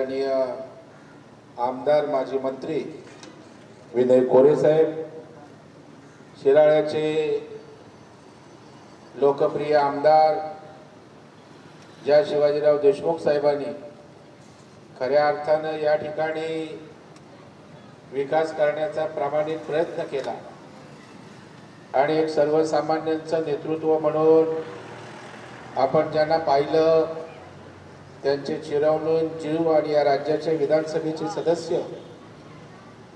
आदरणीय आमदार माजी मंत्री विनय कोरे साहेब, शिराळ्याचे लोकप्रिय आमदार ज्या शिवाजीराव देशमुख साहेबांनी खऱ्या अर्थानं या ठिकाणी विकास करण्याचा प्रामाणिक प्रयत्न केला आणि एक सर्वसामान्यांचं नेतृत्व म्हणून आपण ज्यांना पाहिलं त्यांचे चिरवणूक जीव आणि या राज्याचे विधानसभेचे सदस्य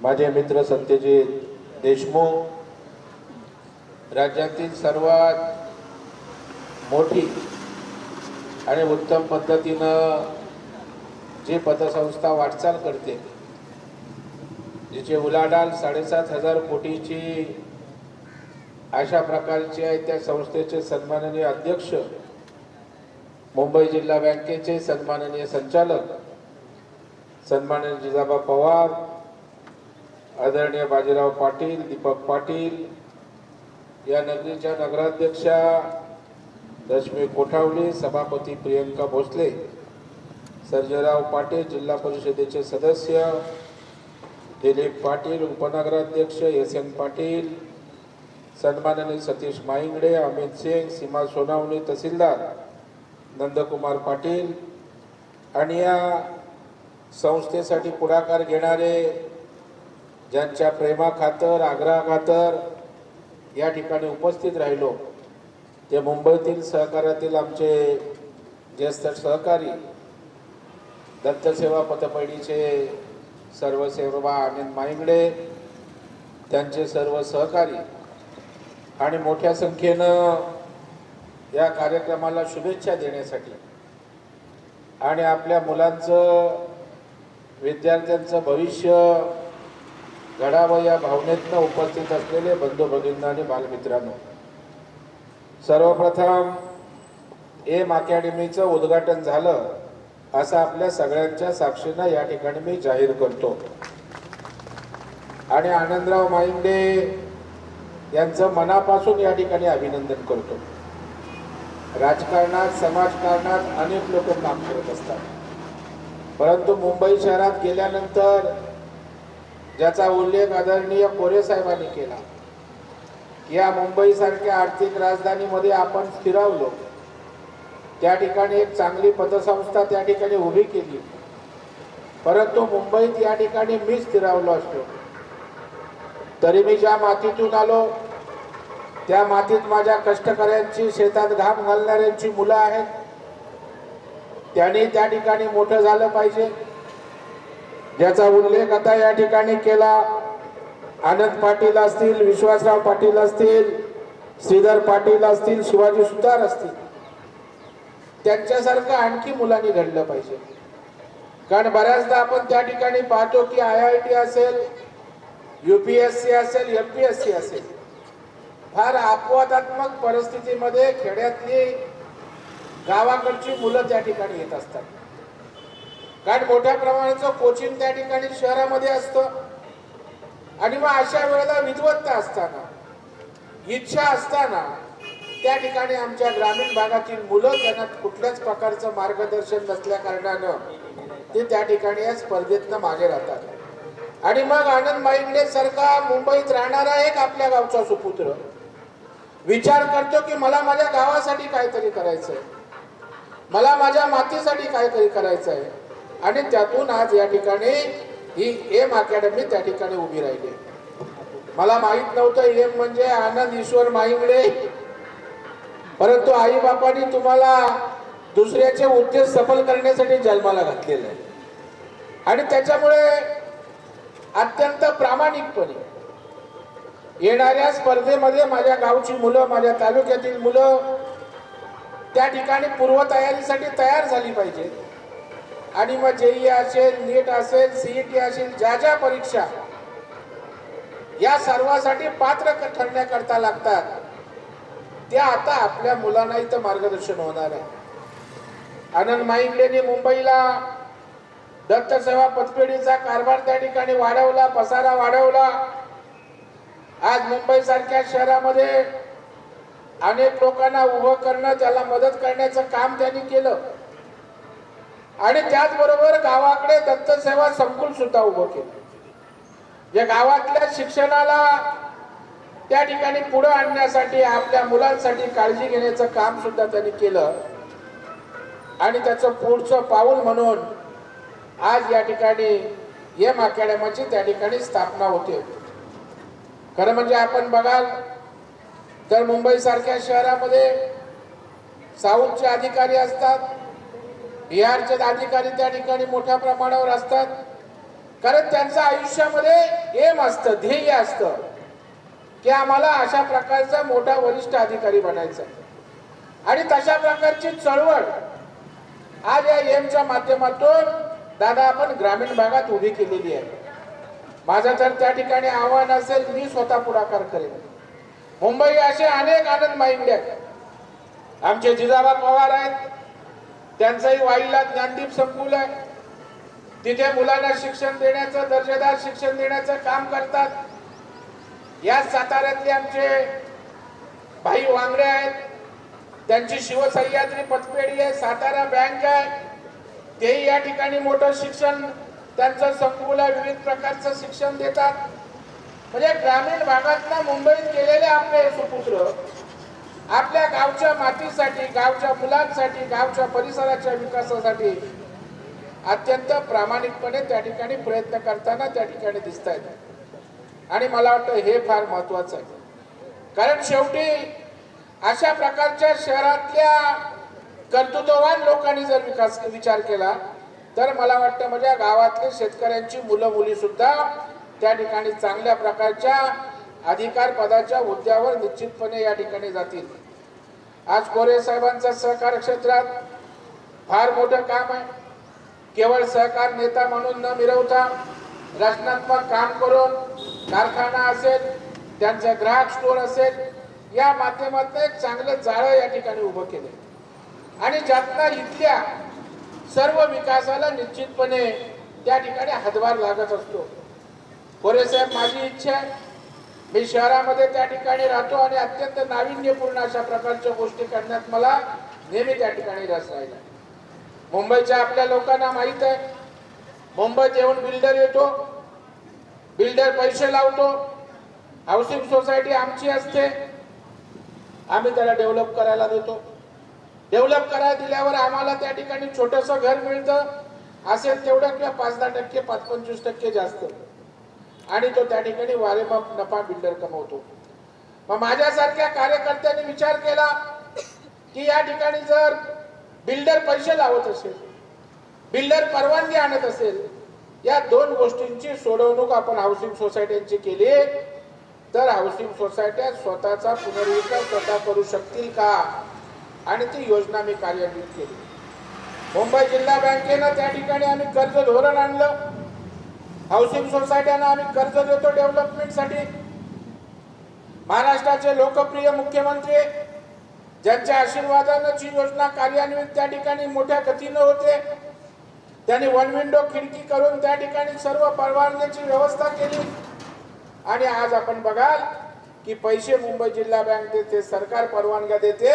माझे मित्र सत्यजित देशमुख, राज्यातील सर्वात मोठी आणि उत्तम पद्धतीनं जी पतसंस्था वाटचाल करते, जिचे उलाढाल 7,500 कोटीची अशा प्रकारचे आहे, त्या संस्थेचे सन्माननीय अध्यक्ष, मुंबई जिल्हा बँकेचे सन्माननीय संचालक सन्माननीय जिजाबा पवार, आदरणीय बाजीराव पाटील, दीपक पाटील, या नगरीच्या नगराध्यक्षा रश्मी कोठावले, सभापती प्रियंका भोसले, सर्जेराव पाटील, जिल्हा परिषदेचे सदस्य दिलीप पाटील, उपनगराध्यक्ष एस.एन. पाटील, सन्माननीय सतीश माईंगडे, अमित सिंग, सीमा सोनावणे, तहसीलदार नंदकुमार पाटील आणि या संस्थेसाठी पुढाकार घेणारे, ज्यांच्या प्रेमाखातर आग्रहाखातर या ठिकाणी उपस्थित राहिलो, ते मुंबईतील सहकार्यातील आमचे ज्येष्ठ सहकारी दत्तसेवा पतपेढीचे सर्व सेवा आनंद माईंगडे, त्यांचे सर्व सहकारी आणि मोठ्या संख्येनं या कार्यक्रमाला शुभेच्छा देण्यासाठी आणि आपल्या मुलांचं, विद्यार्थ्यांचं भविष्य घडावं या भावनेतनं उपस्थित असलेले बंधू भगिनी आणि बालमित्रांनो, सर्वप्रथम एम अकॅडमीचं उद्घाटन झालं असं आपल्या सगळ्यांच्या साक्षीनं या ठिकाणी मी जाहीर करतो आणि आनंदराव माईंगडे यांचं मनापासून या ठिकाणी अभिनंदन करतो. राजकारणात, समाजकारणात अनेक लोक काम करत असतात, परंतु मुंबई शहरात गेल्यानंतर ज्याचा उल्लेख आदरणीय कोरे साहेबांनी केला, या मुंबईसारख्या आर्थिक राजधानीमध्ये आपण स्थिरावलो, त्या ठिकाणी एक चांगली पतसंस्था त्या ठिकाणी उभी केली, परंतु मुंबईत या ठिकाणी मी स्थिरावलो असतो तरी मी ज्या मातीतून आलो त्या मातीत माझ्या कष्टकऱ्यांची, शेतात घाम घालणाऱ्यांची मुलं आहेत, त्यांनी त्या ठिकाणी मोठं झालं पाहिजे, ज्याचा उल्लेख आता या ठिकाणी केला. आनंद पाटील असतील, विश्वासराव पाटील असतील, श्रीधर पाटील असतील, शिवाजी सुतार असतील, त्यांच्यासारखं आणखी मुलांनी घडलं पाहिजे. कारण बऱ्याचदा आपण त्या ठिकाणी पाहतो की IIT असेल, UPSC असेल, MPSC असेल, फार अपवादात्मक परिस्थितीमध्ये खेड्यातली, गावाकडची मुलं त्या ठिकाणी येत असतात. कारण मोठ्या प्रमाणाचं कोचिंग त्या ठिकाणी शहरामध्ये असतं आणि मग अशा वेळेला विद्वत्ता असताना, इच्छा असताना त्या ठिकाणी आमच्या ग्रामीण भागातील मुलं, त्यांना कुठल्याच प्रकारचं मार्गदर्शन नसल्या कारणानं ते त्या ठिकाणी या स्पर्धेतनं मागे राहतात. आणि मग आनंद माईंगडे सारखा मुंबईत राहणारा एक आपल्या गावचा सुपुत्र विचार करतो की मला माझ्या गावासाठी काहीतरी करायचंय, मला माझ्या मातीसाठी काहीतरी करायचं आहे, आणि त्यातून आज या ठिकाणी ही एम अकॅडमी त्या ठिकाणी उभी राहिली. मला माहित नव्हतं एम म्हणजे आनंद ईश्वर माईंगडे, परंतु आई बापांनी तुम्हाला दुसऱ्याचे उद्देश सफल करण्यासाठी जन्माला घातलेलं आहे आणि त्याच्यामुळे अत्यंत प्रामाणिकपणे येणाऱ्या स्पर्धेमध्ये माझ्या गावची मुलं, माझ्या तालुक्यातील मुलं त्या ठिकाणी पूर्वतयारीसाठी तयार झाली पाहिजे. आणि मग JEE असेल, नीट असेल, CET असेल, ज्या ज्या परीक्षा या सर्वासाठी पात्र ठरण्याकरता लागतात, त्या आता आपल्या मुलांना इथं मार्गदर्शन होणार आहे. आनंद माईंगडेंनी मुंबईला दत्तसेवा पतपेढीचा कारभार त्या ठिकाणी वाढवला, पसारा वाढवला. आज मुंबई सारख्या शहरामध्ये अनेक लोकांना उभं करणं, त्याला मदत करण्याचं काम त्यांनी केलं. आणि त्याचबरोबर गावाकडे दंतसेवा संकुल सुद्धा उभं केलं. या गावातल्या शिक्षणाला त्या ठिकाणी पुढे आणण्यासाठी आपल्या मुलांसाठी काळजी घेण्याचं काम सुद्धा त्यांनी केलं. आणि त्याचं पुढचं पाऊल म्हणून आज या ठिकाणी एम अकॅडमीची त्या ठिकाणी स्थापना होते. खरं म्हणजे आपण बघाल तर मुंबई सारख्या शहरामध्ये साऊथचे अधिकारी असतात, बिहारचे अधिकारी त्या ठिकाणी मोठ्या प्रमाणावर असतात. कारण त्यांचं आयुष्यामध्ये एम असतं, ध्येय असतं की आम्हाला अशा प्रकारचा मोठा वरिष्ठ अधिकारी बनायचा. आणि तशा प्रकारची चळवळ आज या एमच्या माध्यमातून दादा आपण ग्रामीण भागात उभी केलेली आहे. माझं तर त्या ठिकाणी आव्हान असेल, मी स्वतः पुढाकार करेन. मुंबई असे अनेक आनंद माईंड आहेत. आमचे जिजाबा पवार आहेत, त्यांचंही वाईला ज्ञानदीप संकुल आहे. तिथे मुलांना शिक्षण देण्याचं, दर्जेदार शिक्षण देण्याचं काम करतात. या साताऱ्यातले आमचे भाई वांगरे आहेत, त्यांची शिवसह्याद्री पतपेढी आहे, सातारा बँक आहे, तेही या ठिकाणी मोठं शिक्षण त्यांचं संकुल आहे, विविध प्रकारचं शिक्षण देतात. म्हणजे ग्रामीण भागातला मुंबईत गेलेले आपले सुपुत्र आपल्या गावच्या मातीसाठी, गावच्या मुलांसाठी, गावच्या परिसराच्या विकासासाठी अत्यंत प्रामाणिकपणे त्या ठिकाणी प्रयत्न करताना त्या ठिकाणी दिसत आहेत. आणि मला वाटतं हे फार महत्वाचं आहे. कारण शेवटी अशा प्रकारच्या शहरातल्या कर्तृत्ववान लोकांनी जर विचार केला तर मला वाटतं माझ्या गावातले शेतकऱ्यांची मुलं मुली सुद्धा त्या ठिकाणी चांगल्या प्रकारच्या अधिकार पदाच्या हुद्द्यावर निश्चितपणे या ठिकाणी जातील. आज कोरे साहेबांचा सहकार क्षेत्रात फार मोठं काम आहे. केवळ सहकार नेता म्हणून न मिरवता रचनात्मक काम करून कारखाना असेल, त्यांचं ग्राहक स्टोअर असेल, या माध्यमातून एक चांगलं जाळं या ठिकाणी उभं केलं. आणि ज्यातनं इथल्या सर्व विकासाला निश्चितपणे त्या ठिकाणी हातभार लागत असतो. कोरे साहेब, माझी इच्छा आहे, मी शहरामध्ये त्या ठिकाणी राहतो आणि अत्यंत नाविन्यपूर्ण अशा प्रकारच्या गोष्टी करण्यात मला नेहमी त्या ठिकाणी रस राहिला. मुंबईच्या आपल्या लोकांना माहित आहे, मुंबईत येऊन बिल्डर येतो, बिल्डर पैसे लावतो, हाऊसिंग सोसायटी आमची असते, आम्ही त्याला डेव्हलप करायला देतो. डेव्हलप करायला दिल्यावर आम्हाला त्या ठिकाणी छोटंसं घर मिळतं, असेल तेवढं किंवा 5-10%, 5-25% जास्त, आणि तो त्या ठिकाणी वारेमाप नफा बिल्डर कमवतो. मग माझ्यासारख्या कार्यकर्त्यांनी विचार केला की या ठिकाणी जर बिल्डर पैसे लावत असेल, बिल्डर परवानगी आणत असेल, या दोन गोष्टींची सोडवणूक आपण हाऊसिंग सोसायट्यांची केली तर हाऊसिंग सोसायट्या स्वतःचा पुनर्विकास स्वतः करू शकतील का, आणि ती योजना मी कार्यान्वित केली. मुंबई जिल्हा बँकेनं त्या ठिकाणी आम्ही कर्ज धोरण आणलं. हाऊसिंग सोसायट्यांना आम्ही कर्ज देतो डेव्हलपमेंटसाठी. महाराष्ट्राचे लोकप्रिय मुख्यमंत्री ज्यांच्या आशीर्वादानं जी योजना कार्यान्वित त्या ठिकाणी मोठ्या गतीनं होते, त्यांनी वन विंडो खिडकी करून त्या ठिकाणी सर्व परवानगीची व्यवस्था केली. आणि आज आपण बघाल की पैसे मुंबई जिल्हा बँक देते, सरकार परवानग्या देते,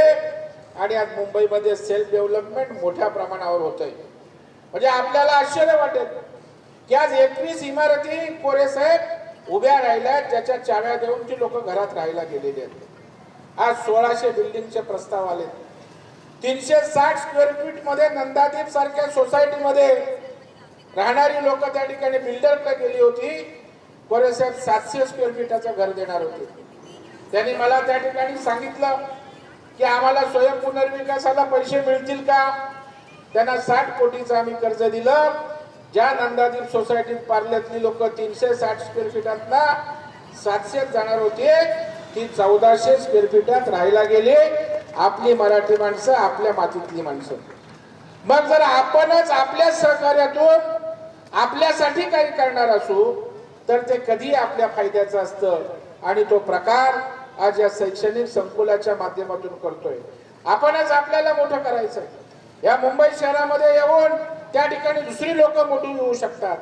आणि आज मुंबईमध्ये सेल्फ डेव्हलपमेंट मोठ्या प्रमाणावर होतंय. म्हणजे आपल्याला आश्चर्य वाटेल की आज 21 इमारती कोरे साहेब उभ्या राहिल्या, ज्याच्या चाव्या देऊन ती लोक घरात राहायला गेलेली आहेत. आज 1600 बिल्डिंगचे प्रस्ताव आले. 360 स्क्वेअर फीट मध्ये नंदादीप सारख्या सोसायटीमध्ये राहणारी लोक त्या ठिकाणी बिल्डरकडे गेली होती. कोरे साहेब 700 स्क्वेअर फीटाचं घर देणार होते. त्यांनी मला त्या ठिकाणी सांगितलं की आम्हाला स्वयं पुनर्विकासाला पैसे मिळतील का. त्यांना 60 कोटीचं आम्ही कर्ज दिलं. ज्या नंदादीप सोसायटीत पार्ल्यातली लोक 360 स्क्वेअर फीटातला 700 जाणार होते, ती 1400 स्क्वेअर फीटात राहायला गेले. आपली मराठी माणसं, आपल्या मातीतली माणसं. मग जर आपणच आपल्या सहकार्यातून आपल्यासाठी काही करणार असू तर ते कधी आपल्या फायद्याचं असतं. आणि तो प्रकार आज या शैक्षणिक संकुलाच्या माध्यमातून करतोय. आपणच आपल्याला मोठं करायचं. या मुंबई शहरामध्ये येऊन त्या ठिकाणी दुसरी लोक मोठी होऊ शकतात,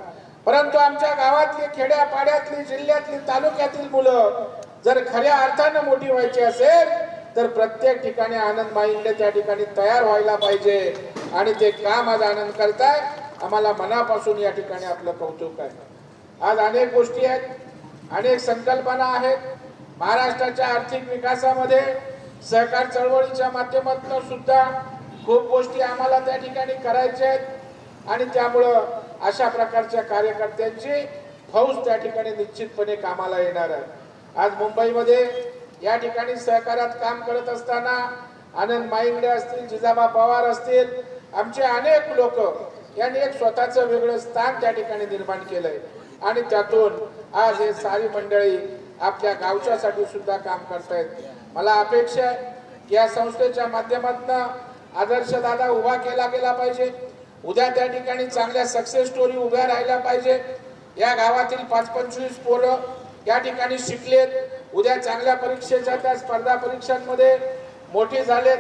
परंतु आमच्या गावातली, खेड्यापाड्यातली, जिल्ह्यातली, तालुक्यातील मुलं जर खऱ्या अर्थानं मोठी व्हायची असेल तर प्रत्येक ठिकाणी आनंद माईंड त्या ठिकाणी तयार व्हायला पाहिजे. आणि ते काम आज आनंद करताय, आम्हाला मनापासून या ठिकाणी आपलं कौतुक आहे. आज अनेक गोष्टी आहेत, अनेक संकल्पना आहेत. महाराष्ट्राच्या आर्थिक विकासामध्ये सहकार चळवळीच्या माध्यमातून सुद्धा खूप गोष्टी आम्हाला त्या ठिकाणी करायच्या आहेत आणि त्यामुळं अशा प्रकारच्या कार्यकर्त्यांची फौज त्या ठिकाणी निश्चितपणे कामाला येणार आहे. आज मुंबईमध्ये या ठिकाणी सहकारात काम करत असताना आनंद माईंगडे असतील, जिजाबा पवार असतील, आमचे अनेक लोक यांनी एक स्वतःचं वेगळं स्थान त्या ठिकाणी निर्माण केलंय आणि त्यातून आज हे सारी मंडळी आपल्या गावच्यासाठी सुद्धा काम करतायत. मला अपेक्षा आहे की या संस्थेच्या माध्यमातून आदर्श दादा उभा केला गेला पाहिजे. उद्या त्या ठिकाणी चांगल्या सक्सेस स्टोरी उभ्या राहिल्या पाहिजे. या गावातील 5-25 पोरं या ठिकाणी शिकलेत, उद्या चांगल्या परीक्षेच्या त्या स्पर्धा परीक्षांमध्ये मोठे झालेत.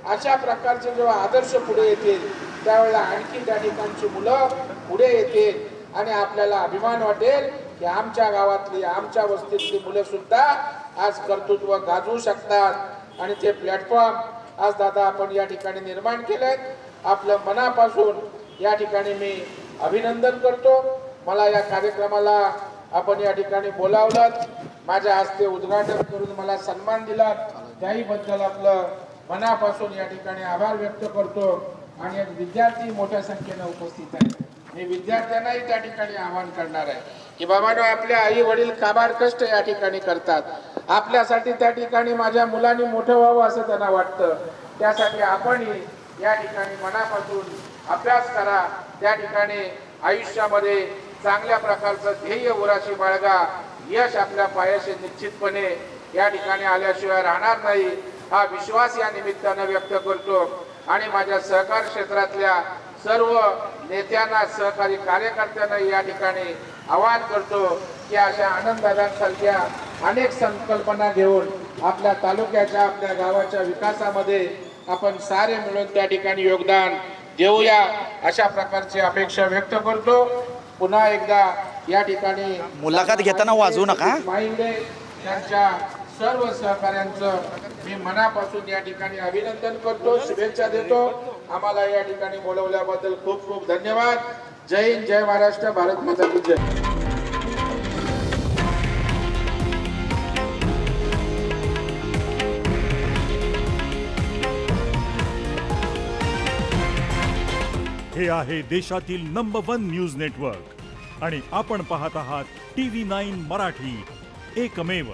अशा प्रकारचे जेव्हा आदर्श पुढे येतील त्यावेळेला आणखी त्या ठिकाणची मुलं पुढे येतील आणि आपल्याला अभिमान वाटेल की आमच्या गावातली, आमच्या वस्तीतली मुलं सुद्धा आज कर्तृत्व गाजवू शकतात आणि ते प्लॅटफॉर्म आज दादा आपण या ठिकाणी निर्माण केलेत. आपलं मनापासून या ठिकाणी मी अभिनंदन करतो. मला या कार्यक्रमाला आपण या ठिकाणी बोलावलं, माझ्या हस्ते उद्घाटन करून मला सन्मान दिला, त्याही बद्दल आपलं मनापासून या ठिकाणी आभार व्यक्त करतो. आणि विद्यार्थी मोठ्या संख्येने उपस्थित आहेत. मी विद्यार्थ्यांनाही त्या ठिकाणी आवाहन करणार आहे की बाबांनो, आपल्या आई वडील काबाड कष्ट या ठिकाणी करतात, आपल्यासाठी त्या ठिकाणी माझ्या मुलांनी मोठं व्हावं असं त्यांना वाटतं. त्यासाठी आपणही या ठिकाणी मनापासून अभ्यास करा, त्या ठिकाणी आयुष्यामध्ये चांगल्या प्रकारचं ध्येय उराशी बाळगा. यश आपल्या पायाशी निश्चितपणे या ठिकाणी आल्याशिवाय राहणार नाही, हा विश्वास या निमित्तानं व्यक्त करतो. आणि माझ्या सहकार क्षेत्रातल्या सर्व नेत्यांना, सहकारी कार्यकर्त्यांना या ठिकाणी आवाहन करतो की अशा आनंददादांसारख्या अनेक संकल्पना घेऊन आपल्या तालुक्याच्या, आपल्या गावाच्या विकासामध्ये आपण सारे मिळून त्या ठिकाणी योगदान देऊया, अशा प्रकारची अपेक्षा व्यक्त करतो. पुन्हा एकदा या ठिकाणी मुलाखत घेताना वाजवू नका. माईंगडे त्यांच्या सर्व सहकाऱ्यांचं मी मनापासून या ठिकाणी अभिनंदन करतो, शुभेच्छा देतो. आम्हाला या ठिकाणी बोलवल्याबद्दल खूप खूप धन्यवाद. जय हिंद, जय महाराष्ट्र, भारत माता की जय. हे आहे देशातील नंबर 1 न्यूज नेटवर्क आणि आपण पाहत आहात TV9 मराठी, एकमेव.